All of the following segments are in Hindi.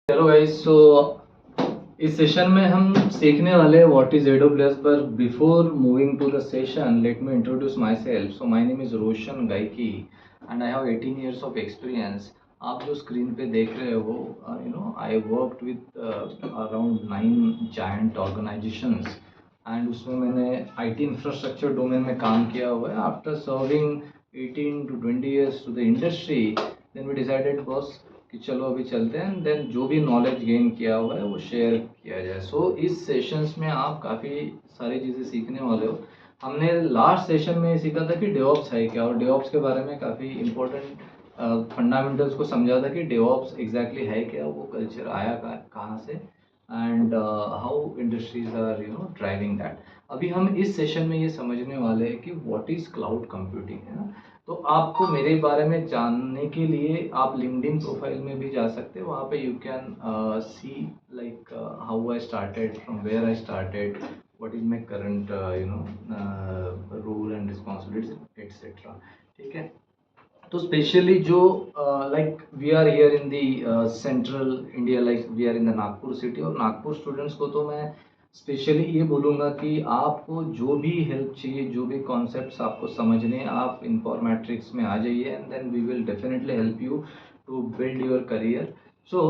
Hello guys. इस सेशन में हम सीखने वाले हैं व्हाट इज AWS। पर before moving to the session let me introduce myself. So my name is Roshan Gayki and I have 18 years of experience. आप जो स्क्रीन पे देख रहे हो, I worked with around 9 giant organisations एंड उसमें मैंने IT इंफ्रास्ट्रक्चर डोमेन में काम किया हुआ है। After serving 18 to 20 years to the industry, then we decided boss कि चलो अभी चलते हैं, देन जो भी नॉलेज गेन किया हुआ है वो शेयर किया जाए। इस सेशंस में आप काफ़ी सारी चीज़ें सीखने वाले हो। हमने लास्ट सेशन में सीखा था कि डेवऑप्स है क्या, और डेवऑप्स के बारे में काफ़ी इंपॉर्टेंट फंडामेंटल्स को समझा था कि डेवऑप्स एग्जैक्टली है क्या, वो कल्चर आया कहाँ से, and how industries are driving that. अभी हम इस सेशन में ये समझने वाले हैं कि व्हाट इज़ क्लाउड कंप्यूटिंग, है ना। तो आपको मेरे बारे में जानने के लिए आप लिंक्डइन प्रोफाइल में भी जा सकते हो। वहाँ पे you can see like how I started, from where I started, what is my current role and responsibilities etcetera. ठीक है। तो स्पेशली जो like we are here in the central India, like we are in the Nagpur city, और नागपुर स्टूडेंट्स को तो मैं स्पेशली ये बोलूँगा कि आपको जो भी हेल्प चाहिए, जो भी कॉन्सेप्ट्स आपको समझने, आप इंफॉर्मेट्रिक्स में आ जाइए and then we will definitely help you to build your career. So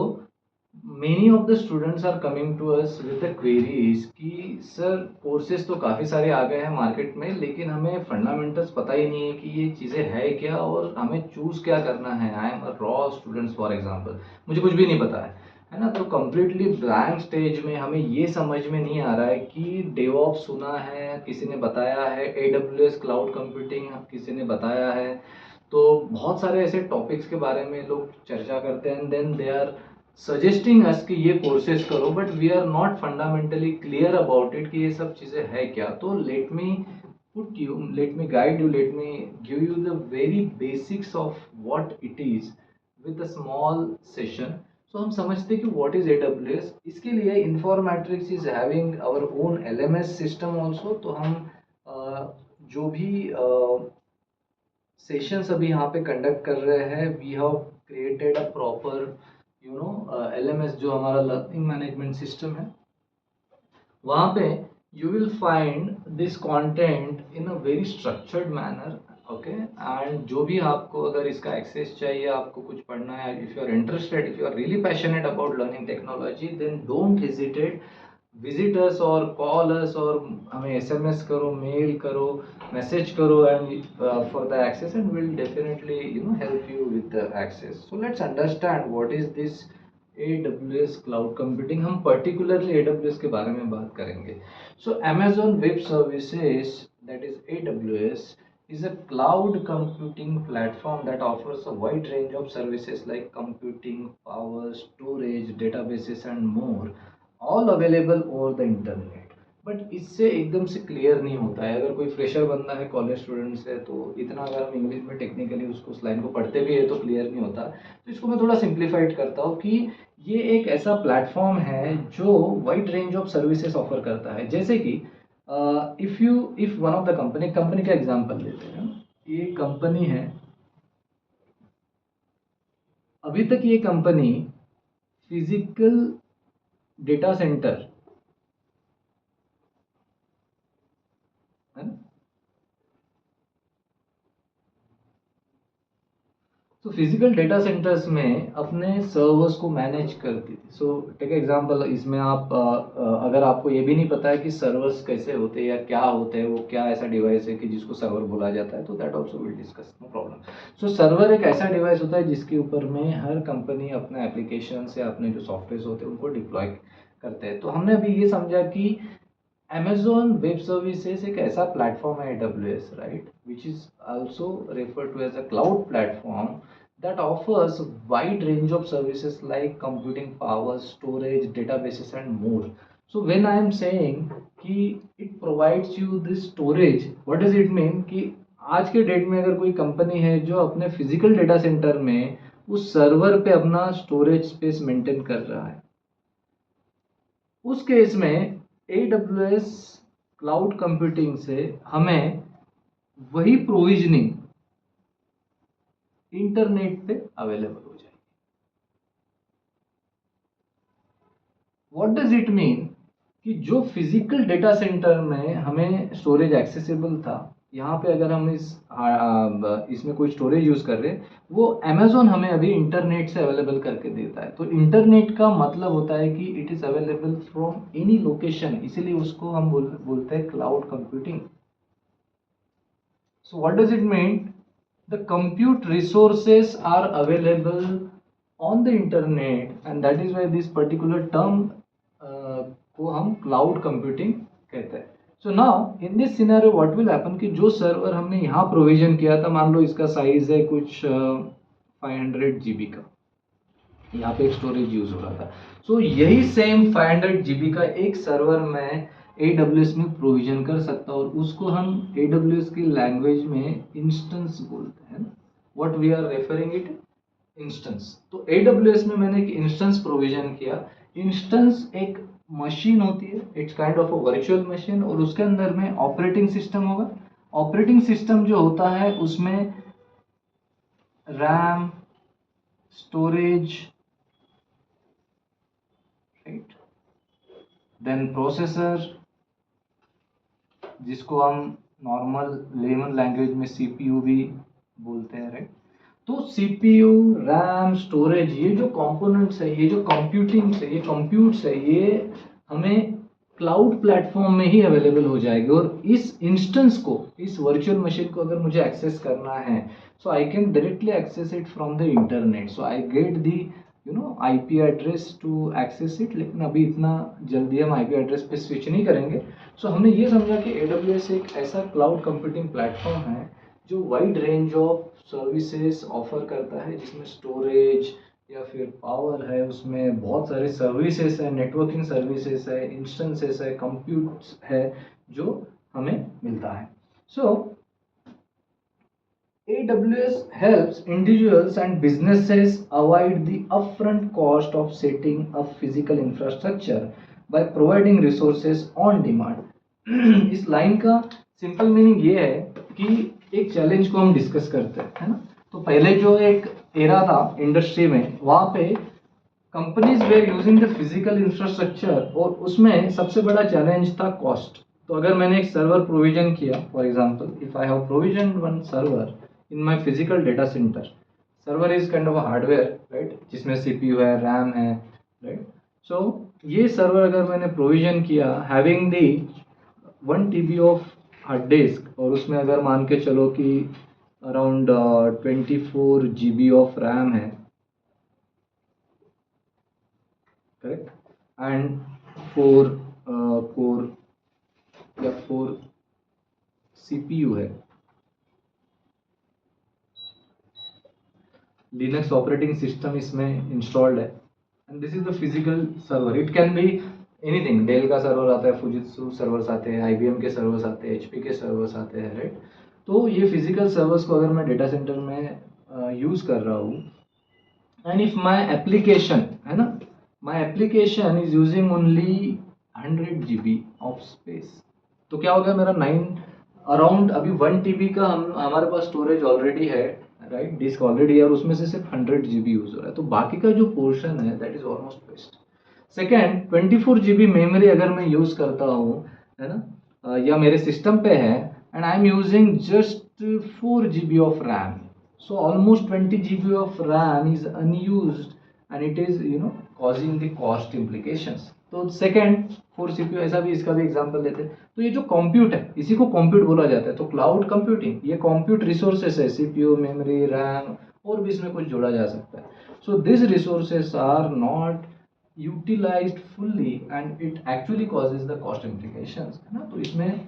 many of the students are coming to us with the queries कि सर कोर्सेज तो काफ़ी सारे आ गए हैं मार्केट में, लेकिन हमें फंडामेंटल्स पता ही नहीं है कि ये चीज़ें है क्या और हमें चूज़ क्या करना है। I am a raw students for example, मुझे कुछ भी नहीं पता है ना। तो कम्प्लीटली ब्लैंक स्टेज में हमें ये समझ में नहीं आ रहा है कि डेवऑप्स सुना है, किसी ने बताया है, AWS क्लाउड कंप्यूटिंग किसी ने बताया है। तो बहुत सारे ऐसे टॉपिक्स के बारे में लोग चर्चा करते हैं and then they are suggesting us कि ये कोर्सेज करो, but we are not fundamentally clear about it कि ये सब चीज़ें है क्या। तो let me guide you, let me give you the very basics of what it is with a small session. So हम समझते हैं कि what is AWS। इसके लिए Informatrix is having our own LMS system also। तो हम जो भी सेशंस अभी यहाँ पे कंडक्ट कर रहे हैं, we have created a proper LMS, जो हमारा लर्निंग मैनेजमेंट सिस्टम है। वहाँ पे you will find this content in a very structured manner. Okay. And जो भी आपको अगर इसका एक्सेस चाहिए, आपको कुछ पढ़ना है, if you are interested, if you are really passionate about learning technology, then don't hesitate, visit us और कॉल अस, और हमें SMS करो, मेल करो, मैसेज करो and for the access, and will definitely help you with the access. So let's understand what is this AWS cloud computing. हम पर्टिकुलरली AWS के बारे में बात करेंगे। So Amazon Web Services, that is AWS, is a cloud computing platform that offers a wide range of services like computing, power, storage, databases and more, all available over the internet। But इससे एकदम से क्लियर नहीं होता है। अगर कोई फ्रेशर बंदा है, कॉलेज स्टूडेंट है, तो इतना अगर हम इंग्लिश में टेक्निकली उसको उस लाइन को पढ़ते भी है तो क्लियर नहीं होता। तो इसको मैं थोड़ा सिंप्लीफाइड करता हूँ कि ये एक ऐसा प्लेटफॉर्म है जो wide range of services offer करता है। जैसे कि if one of the company का एग्जांपल लेते हैं। ये कंपनी है, अभी तक ये कंपनी फिजिकल डेटा सेंटर, है ना, तो फिजिकल डेटा सेंटर्स में अपने सर्वर्स को मैनेज करती थी। सो टेक एग्जांपल, इसमें आप अगर आपको ये भी नहीं पता है कि सर्वर्स कैसे होते हैं या क्या होते हैं, वो क्या ऐसा डिवाइस है कि जिसको सर्वर बोला जाता है, तो that also will discuss, no problem. So server एक ऐसा डिवाइस होता है जिसके ऊपर में हर कंपनी अपने एप्लीकेशन से अपने जो सॉफ्टवेयर होते हैं उनको डिप्लॉय करते हैं। तो हमने अभी ये समझा कि Amazon Web Services एक ऐसा प्लेटफॉर्म है AWS, right, which is also referred to as a cloud platform that offers wide range of services like computing power, storage, databases and more. So when I am saying कि it provides you this storage, what does it mean कि आज के डेट में अगर कोई कंपनी है जो अपने फिजिकल डेटा सेंटर में उस सर्वर पे अपना स्टोरेज स्पेस मेंटेन कर रहा है, उस केस में AWS क्लाउड कंप्यूटिंग से हमें वही प्रोविजनिंग इंटरनेट पे अवेलेबल हो जाएगी। व्हाट डज इट मीन कि जो फिजिकल डेटा सेंटर में हमें स्टोरेज एक्सेसिबल था, यहाँ पे अगर हम इसमें कोई स्टोरेज यूज कर रहे हैं, वो अमेजोन हमें अभी इंटरनेट से अवेलेबल करके देता है। तो इंटरनेट का मतलब होता है कि it is available from any location, इसीलिए उसको हम बोलते हैं cloud computing. So what does it mean? The compute resources are available on the internet, and that is why this particular term को हम cloud computing कहते हैं। So now in this scenario what will happen कि जो सर्वर हमने यहाँ प्रोविजन किया था, मान लो इसका साइज है कुछ 500 GB का, यहाँ पे एक स्टोरेज यूज हो रहा था। सो यही सेम 500 GB का एक सर्वर में AWS में प्रोविजन कर सकता हूँ, और उसको हम AWS की लैंग्वेज में इंस्टेंस बोलते हैं। What we are referring it, instance. तो AWS में मैंने एक इंस्टेंस प्रोविजन किया। इंस्टेंस एक मशीन होती है, it's kind of a virtual machine, और उसके अंदर में ऑपरेटिंग सिस्टम होगा। ऑपरेटिंग सिस्टम जो होता है उसमें RAM, storage, right, then processor, जिसको हम नॉर्मल लेमन लैंग्वेज में CPU भी बोलते हैं, राइट। तो CPU, रैम, स्टोरेज, ये जो कंपोनेंट्स है, ये जो कंप्यूटिंग्स है, ये कंप्यूट्स है, ये हमें क्लाउड प्लेटफॉर्म में ही अवेलेबल हो जाएगी। और इस इंस्टेंस को, इस वर्चुअल मशीन को अगर मुझे एक्सेस करना है, so I can directly access it from the internet. So I get the IP address to access it. लेकिन अभी इतना जल्दी हम IP एड्रेस पे स्विच नहीं करेंगे। सो हमने ये समझा कि AWS एक ऐसा क्लाउड कंप्यूटिंग प्लेटफॉर्म है जो wide range of services offer करता है, जिसमें स्टोरेज या फिर पावर है, उसमें बहुत सारे सर्विसेज है, नेटवर्किंग सर्विसेज है, इंस्टेंसेस है, कंप्यूट है, जो हमें मिलता है। सो AWS helps individuals and businesses avoid the upfront cost of setting up physical infrastructure by providing resources on demand। इस लाइन का सिंपल मीनिंग ये है कि एक चैलेंज को हम डिस्कस करते हैं, है ना। तो पहले जो एक एरा था इंडस्ट्री में, वहां पे companies were using the physical infrastructure, और उसमें सबसे बड़ा चैलेंज था कॉस्ट। तो अगर मैंने एक सर्वर प्रोविजन किया, for example if I have provision one server in my physical data center, server is kind of a hardware, right, जिसमें CPU है, RAM है, right। so ये सर्वर अगर मैंने प्रोविजन किया having the 1 TB of hard disk, और उसमें अगर मान के चलो कि अराउंड 24 GB ऑफ रैम है, करेक्ट, एंड 4 कोर या 4 CPU है, लिनक्स ऑपरेटिंग सिस्टम इसमें इंस्टॉल्ड है, and this is the physical server. It can be anything, Dell का सर्वर आता है, फुजित्सु सर्वर्स आते हैं, IBM के सर्वर्स आते हैं, HP के सर्वर्स आते हैं, राइट। तो ये फिजिकल सर्वर्स को अगर मैं डेटा सेंटर में यूज कर रहा हूँ, एंड इफ माई एप्लीकेशन, है ना, my application is using only 100 GB of space, तो क्या हो गया, मेरा 9 अराउंड अभी 1 TB का हमारे पास स्टोरेज ऑलरेडी है, राइट, डिस्क ऑलरेडी है, और उसमें से सिर्फ 100 GB यूज हो रहा है। तो बाकी का जो पोर्शन है that is almost waste. Second, 24 GB memory अगर मैं यूज करता हूँ, है ना, या मेरे सिस्टम पे है, and I am using just 4 GB of RAM, so almost 20 GB of RAM is unused, and it is causing the cost implications। तो सेकेंड 4 CPU, ऐसा भी, इसका भी एग्जांपल लेते हैं। तो ये जो कंप्यूट है, इसी को कंप्यूट बोला जाता है। तो क्लाउड कंप्यूटिंग, ये कंप्यूट रिसोर्सेस है, CPU, मेमोरी, रैम, और भी इसमें कुछ जोड़ा जा सकता है। So this resources are not utilized fully, and it actually causes the cost implications, है ना। तो इसमें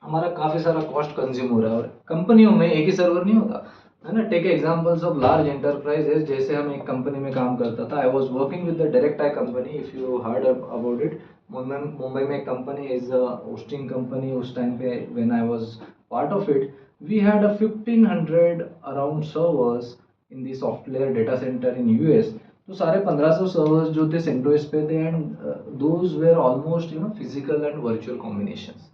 हमारा काफी सारा कॉस्ट कंज्यूम हो रहा है, और कंपनियों में एक ही सर्वर नहीं होता, है ना। Take examples of large enterprises, जैसे हम एक कंपनी में काम करता था, I was working with the Directi company, if you heard about it. Mumbai में एक company is a hosting company, उस टाइम पे when I was part of it, we had a 1500 around servers in the software data center in US। तो सारे 1500 सर्वर्स जो थे CentOS पे थे, and those were almost physical and virtual combinations.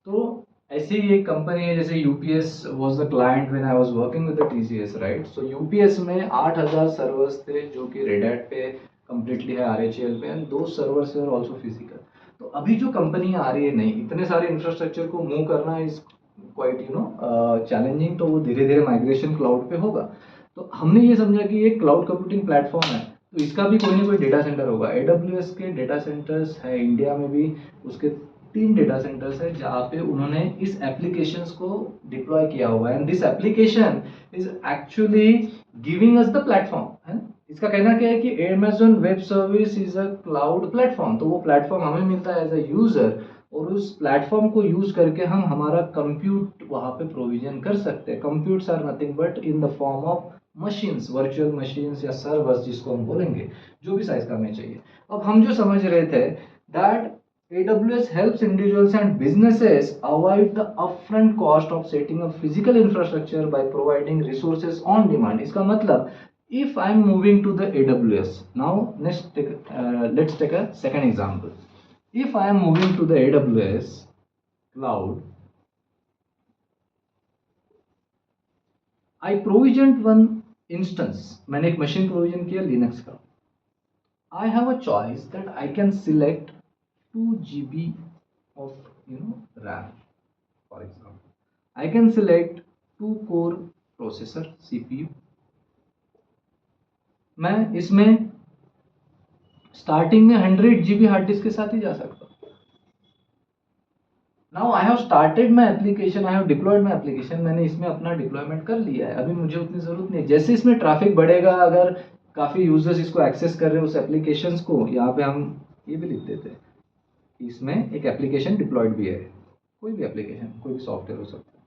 तो ऐसे ही एक कंपनी है, जैसे UPS was the client when I was working with the TCS, right. So UPS में 8000 सर्वर्स थे जो कि रेड हैट पे कंप्लीटली है RHEL पे, एंड दो सर्वर्स आर आल्सो फिजिकल। तो अभी जो कंपनी आ रही है नहीं, इतने सारे इंफ्रास्ट्रक्चर को मूव करना इज क्वाइट चैलेंजिंग, तो वो धीरे धीरे माइग्रेशन क्लाउड पे होगा। तो हमने ये समझा कि ये क्लाउड कंप्यूटिंग प्लेटफॉर्म है, तो इसका भी कोई ना कोई डेटा सेंटर होगा। AWS के डेटा सेंटर्स है इंडिया में भी, उसके 3 डेटा सेंटर्स है जहाँ पे उन्होंने इस एप्लीकेशंस को डिप्लॉय किया हुआ है, and this application is actually giving us the platform है। इसका कहना क्या है कि Amazon web service is a cloud platform, तो वो प्लेटफॉर्म हमें मिलता है एज अ यूजर, और उस प्लेटफॉर्म को यूज करके हम हमारा कंप्यूट वहां पे प्रोविजन कर सकते हैं। Computes are nothing but in the form of machines, virtual machines या सर्वर्स जिसको हम बोलेंगे, जो भी साइज का हमें चाहिए। अब हम जो समझ रहे थे that AWS helps individuals and businesses avoid the upfront cost of setting up physical infrastructure by providing resources on demand. इसका मतलब, if I'm moving to the AWS, now let's take a second example. If I am moving to the AWS cloud, I provisioned one instance, मैंने एक machine provision किया Linux का। I have a choice that I can select 2 GB of RAM, for example. I can select 2 core processor CPU. मैं इसमें स्टार्टिंग में 100 GB हार्ड डिस्क के साथ ही जा सकता हूँ। Now I have started my application, I have deployed my application, मैंने इसमें अपना डिप्लॉयमेंट कर लिया है, अभी मुझे उतनी ज़रूरत नहीं है। जैसे इसमें ट्रैफिक बढ़ेगा, अगर काफ़ी यूजर्स इसको एक्सेस कर रहे हैं उस एप्लीकेशन को, यहाँ पे हम ये भी लिख देते हैं, इसमें एक एप्लीकेशन डिप्लॉयड भी है, कोई भी एप्लीकेशन, कोई भी सॉफ्टवेयर हो सकता है।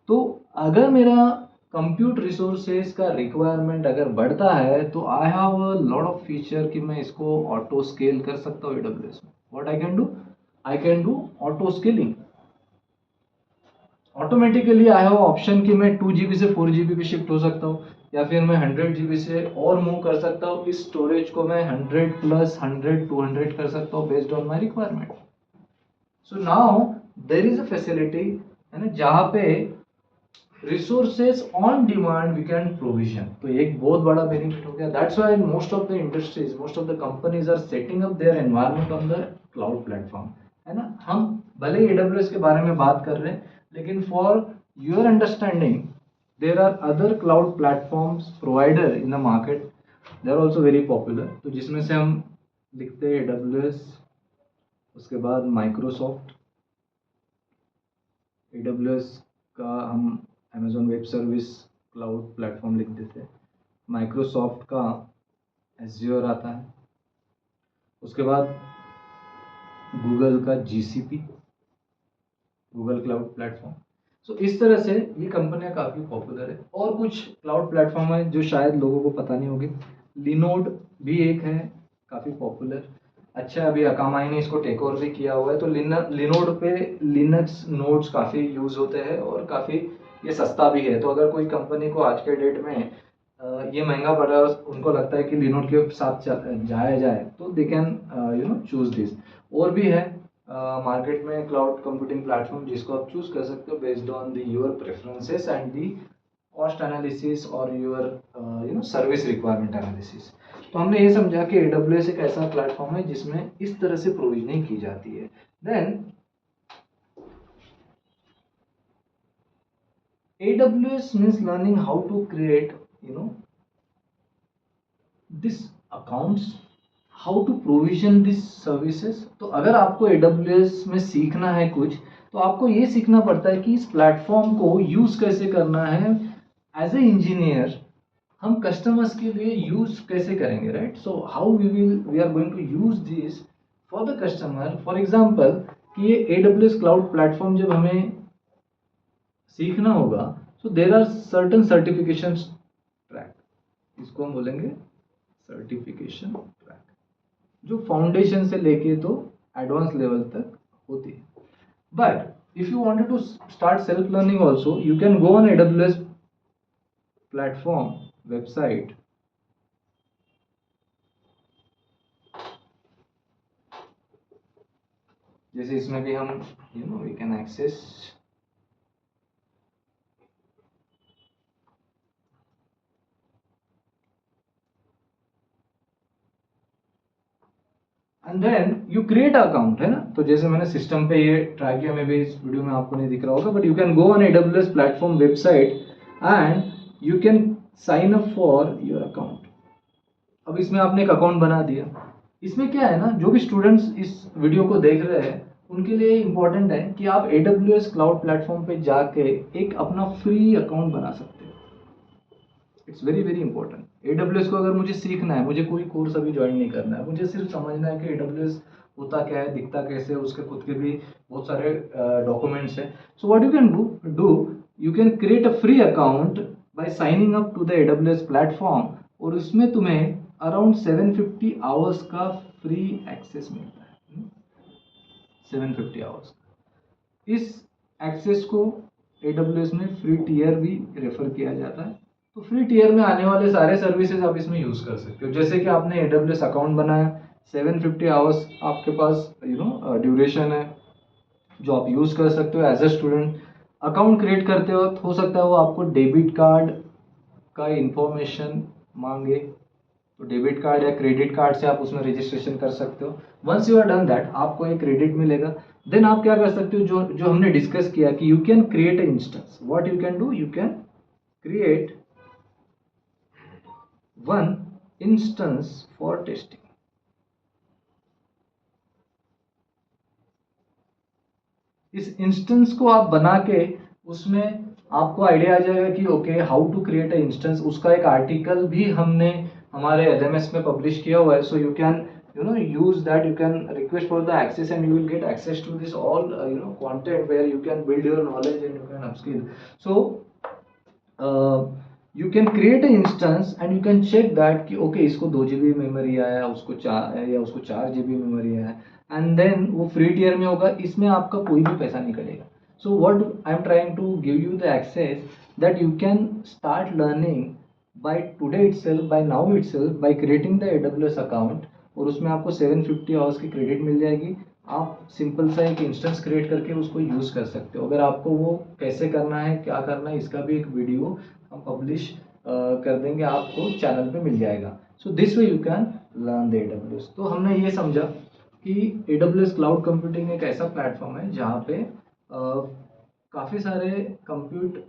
तो अगर मेरा कंप्यूट रिसोर्सेज का रिक्वायरमेंट अगर बढ़ता है, तो I have a lot of feature कि मैं इसको ऑटो स्केल कर सकता हूँ AWS में। What I can do auto scaling. Automatically I have option कि मैं 2 GB से 4 GB पे शिफ्ट हो सकता हूँ, या फिर मैं 100 GB से और मूव कर सकता हूँ। इस स्टोरेज को मैं 100 प्लस 100 200 कर सकता हूँ based on my requirement. So now there is a facility है ना, जहाँ पे resources on demand we can provision, तो एक बहुत बड़ा बेनिफिट हो गया। That's why most of the industries, most of the companies are setting up their environment on the cloud platform, है ना। हम भले ही AWS के बारे में बात कर रहे हैं, लेकिन for your understanding there are other cloud platforms provider in the market, they are also very popular. तो जिसमें से हम लिखते हैं AWS, उसके बाद माइक्रोसॉफ्ट, AWS का हम Amazon web service cloud platform लिख देते हैं, माइक्रोसॉफ्ट का Azure आता है, उसके बाद गूगल का GCP, गूगल क्लाउड प्लेटफॉर्म। सो इस तरह से ये कंपनियां काफ़ी पॉपुलर है। और कुछ क्लाउड प्लेटफॉर्म है जो शायद लोगों को पता नहीं होगी। लिनोड भी एक है, काफ़ी पॉपुलर। अच्छा, अभी अकामाई ने इसको टेक ओवर भी किया हुआ है। तो लिनोड पे लिनक्स नोड्स काफ़ी यूज़ होते हैं और काफ़ी ये सस्ता भी है। तो अगर कोई कंपनी को आज के डेट में ये महंगा पड़ रहा है, उनको लगता है कि लिनोड के साथ जाया जाए, तो दे कैन चूज दिस। और भी है मार्केट में क्लाउड कंप्यूटिंग प्लेटफॉर्म जिसको आप चूज कर सकते हो based on the your preferences and the cost analysis और योर सर्विस रिक्वायरमेंट एनालिसिस। तो हमने ये समझा कि AWS एक ऐसा प्लेटफॉर्म है जिसमें इस तरह से प्रोविजनिंग की जाती है। देन AWS means learning how to create this accounts, how to provision this services. तो अगर आपको AWS में सीखना है कुछ, तो आपको ये सीखना पड़ता है कि इस प्लेटफॉर्म को यूज कैसे करना है। एज ए इंजीनियर हम कस्टमर्स के लिए यूज कैसे करेंगे, right. So how we are going to use this for the customer. For example कि ये AWS क्लाउड प्लेटफॉर्म जब हमें सीखना होगा, so there are certain certification track, इसको हम बोलेंगे सर्टिफिकेशन ट्रैक, जो फाउंडेशन से लेके तो एडवांस लेवल तक होती है। But if you wanted to start self learning also, you can go on AWS platform website, जैसे इसमें भी हम we can access and then you create account, है ना। तो जैसे मैंने सिस्टम पे ये ट्राई किया, मे बी इस वीडियो में आपको नहीं दिख रहा होगा, but you can go on AWS platform website and you can sign up for your account. अब इसमें आपने एक अकाउंट बना दिया। इसमें क्या है ना, जो भी स्टूडेंट्स इस वीडियो को देख रहे हैं उनके लिए इंपॉर्टेंट है कि आप AWS क्लाउड प्लेटफॉर्म पे जाके एक अपना फ्री अकाउंट बना सकते हो। It's very very important. AWS को अगर मुझे सीखना है, मुझे कोई कोर्स अभी ज्वाइन नहीं करना है, मुझे सिर्फ समझना है कि AWS होता क्या है, दिखता कैसे है, उसके खुद के भी बहुत सारे डॉक्यूमेंट्स हैं। So what you can do you can create a free account by signing up to the AWS platform, और उसमें तुम्हें अराउंड 750 आवर्स का फ्री एक्सेस मिलता है। 750 आवर्स। इस एक्सेस को AWS में फ्री टीयर भी रेफर किया जाता है। तो फ्री टीयर में आने वाले सारे सर्विसेज आप इसमें यूज कर सकते हो। जैसे कि आपने AWS अकाउंट बनाया, 750 आवर्स आपके पास ड्यूरेशन है जो आप यूज कर सकते हो as a student. Account create करते वक्त हो सकता है वो आपको डेबिट कार्ड का इंफॉर्मेशन मांगे, तो डेबिट कार्ड या क्रेडिट कार्ड से आप उसमें रजिस्ट्रेशन कर सकते हो। Once you are done that, आपको एक क्रेडिट मिलेगा। देन आप क्या कर सकते हो, जो जो हमने डिस्कस किया कि you can create a instance. What you can do, you can create one instance for testing. इस इंस्टेंस को आप बना के उसमें आपको आइडिया आ जाएगा कि okay how to create a instance. उसका एक आर्टिकल भी हमने हमारे LMS में पब्लिश किया हुआ है। So you can use that, you can request for the access and you will get access to this all content where you can build your knowledge and you can upskill. So you can create an instance and you can check that कि okay इसको 2 GB मेमोरी आया, उसको 4 GB मेमोरी आया, एंड देन वो फ्री टियर में होगा। इसमें आपका कोई भी पैसा नहीं कटेगा। So what I am trying to give you the access that you can start learning by today itself, by now itself, by creating the AWS account, और उसमें आपको 750 आवर्स की क्रेडिट मिल जाएगी। आप सिंपल सा एक इंस्टेंस क्रिएट करके उसको यूज़ कर सकते हो। अगर आपको वो कैसे करना है, क्या करना है, इसका भी एक वीडियो हम पब्लिश कर देंगे, आपको चैनल पे मिल जाएगा। So this way you can learn the AWS। तो हमने ये समझा कि AWS क्लाउड कंप्यूटिंग एक ऐसा प्लेटफॉर्म है जहाँ पे काफ़ी सारे कंप्यूट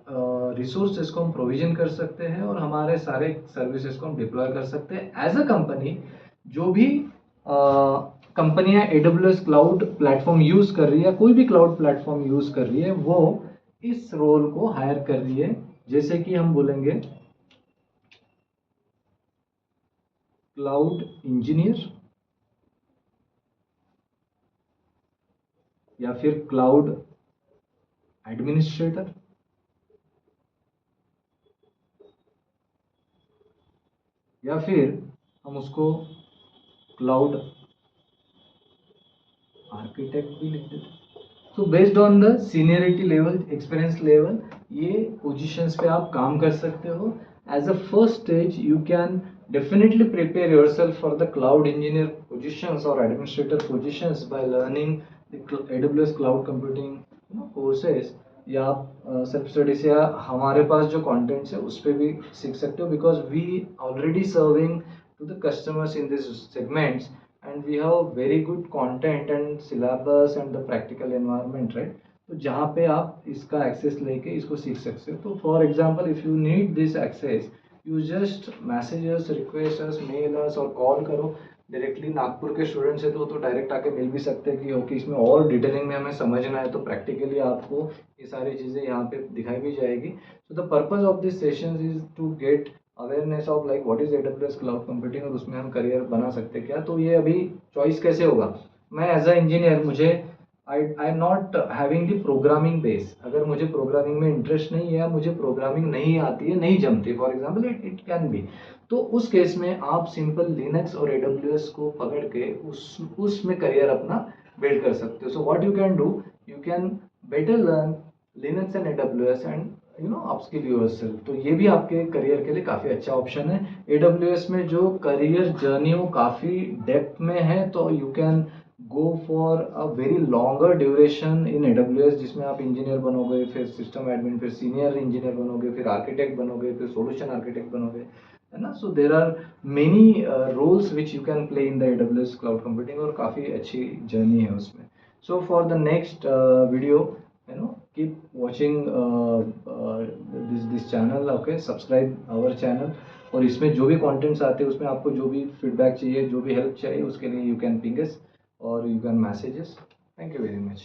रिसोर्सेज को हम प्रोविजन कर सकते हैं और हमारे सारे सर्विसेज को हम डिप्लॉय कर सकते हैं एज अ कंपनी। जो भी कंपनियां AWS क्लाउड प्लेटफॉर्म यूज़ कर रही है, कोई भी क्लाउड प्लेटफॉर्म यूज़ कर रही है, वो इस रोल को हायर कर रही है। जैसे कि हम बोलेंगे क्लाउड इंजीनियर या फिर क्लाउड एडमिनिस्ट्रेटर या फिर हम उसको क्लाउड आर्किटेक्ट भी लिख देते। सो based on the seniority level, experience level, ये पोजीशंस पे आप काम कर सकते हो। As a first stage you can definitely prepare yourself for the cloud engineer positions or administrator positions by learning the AWS cloud computing courses, या आप सेल्फ स्टडी से या हमारे पास जो कंटेंट्स है उस पर भी सीख सकते हो, because we already serving to the customers in this segments and we have very good content and syllabus and the practical environment, right. तो जहाँ पे आप इसका एक्सेस लेके इसको सीख सकते हो। तो for example if you need this access, you just messages, request, mailers और कॉल करो डायरेक्टली। नागपुर के स्टूडेंट्स है तो डायरेक्ट आके मिल भी सकते हैं कि ओके इसमें और डिटेलिंग में हमें समझना है, तो प्रैक्टिकली आपको ये सारी चीज़ें यहाँ पे दिखाई भी जाएगी। So the purpose of this session is to get awareness of like what is AWS cloud computing, और उसमें हम करियर बना सकते हैं क्या। तो ये अभी चॉइस कैसे होगा, मैं एज अ इंजीनियर, मुझे I am not having the programming base. अगर मुझे प्रोग्रामिंग में इंटरेस्ट नहीं है, मुझे प्रोग्रामिंग नहीं आती है, नहीं जमती, for example it can B, तो उस केस में आप सिंपल लिनक्स और AWS को पकड़ के उसमें करियर अपना बिल्ड कर सकते हो। सो what you can do, you can better learn Linux and AWS and upskill yourself. तो ये भी आपके करियर के लिए काफ़ी अच्छा ऑप्शन है। AWS में जो करियर जर्नी वो काफ़ी डेप्थ में है, तो you can go for a very longer duration in AWS, जिसमें आप इंजीनियर बनोगे, फिर सिस्टम एडमिन, फिर सीनियर इंजीनियर बनोगे, फिर आर्किटेक्ट बनोगे, फिर सोल्यूशन आर्किटेक्ट बनोगे। है ना. So there are many roles which you can play in the AWS cloud computing, और काफ़ी अच्छी जर्नी है उसमें. So for the next video, you know, keep watching this channel. Okay, subscribe our channel. और इसमें जो भी कंटेंट्स आते हैं उसमें आपको जो भी फीडबैक चाहिए, जो भी हेल्प चाहिए, उसके लिए यू कैन पिंग अस और you can messages. Thank you very much.